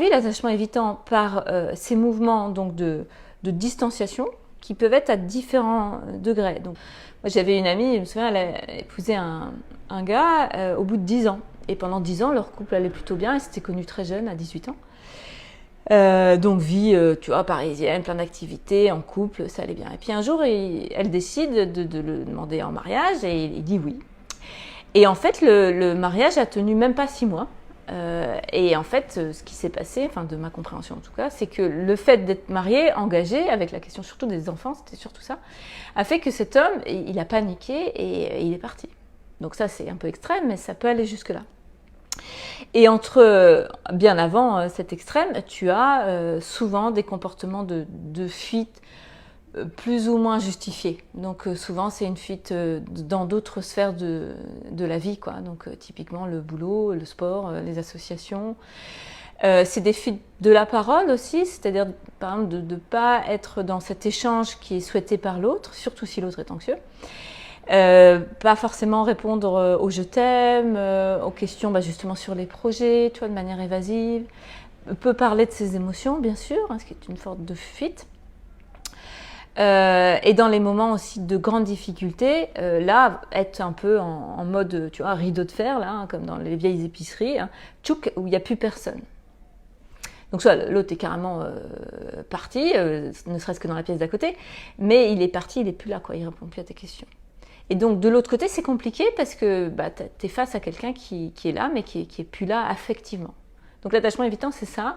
L'attachement évitant par ces mouvements donc de distanciation qui peuvent être à différents degrés. Donc, moi, j'avais une amie, je me souviens, elle a épousé un gars au bout de 10 ans. Et pendant 10 ans, leur couple allait plutôt bien. Ils s'étaient connus très jeunes, à 18 ans. Donc vie, tu vois, parisienne, plein d'activités, en couple, ça allait bien. Et puis un jour, elle décide de le demander en mariage et il dit oui. Et en fait, le mariage a tenu même pas 6 mois. Et en fait, ce qui s'est passé, enfin de ma compréhension en tout cas, c'est que le fait d'être marié, engagé, avec la question surtout des enfants, c'était surtout ça, a fait que cet homme, il a paniqué et il est parti. Donc ça, c'est un peu extrême, mais ça peut aller jusque-là. Et bien avant cet extrême, tu as souvent des comportements de fuite plus ou moins justifiés. Donc souvent c'est une fuite dans d'autres sphères de la vie, quoi. Donc typiquement le boulot, le sport, les associations. C'est des fuites de la parole aussi, c'est-à-dire par exemple de ne pas être dans cet échange qui est souhaité par l'autre, surtout si l'autre est anxieux. Pas forcément répondre au je t'aime, aux questions justement sur les projets, tu vois, de manière évasive. Peut parler de ses émotions, bien sûr, hein, ce qui est une forme de fuite. Et dans les moments aussi de grande difficulté, là, être un peu en mode, tu vois, rideau de fer, là, hein, comme dans les vieilles épiceries, hein, tchouk, où il n'y a plus personne. Donc soit l'autre est carrément parti, ne serait-ce que dans la pièce d'à côté, mais il est parti, il n'est plus là, quoi, il ne répond plus à tes questions. Et donc de l'autre côté, c'est compliqué parce que tu es face à quelqu'un qui est là, mais qui est plus là affectivement. Donc l'attachement évitant, c'est ça.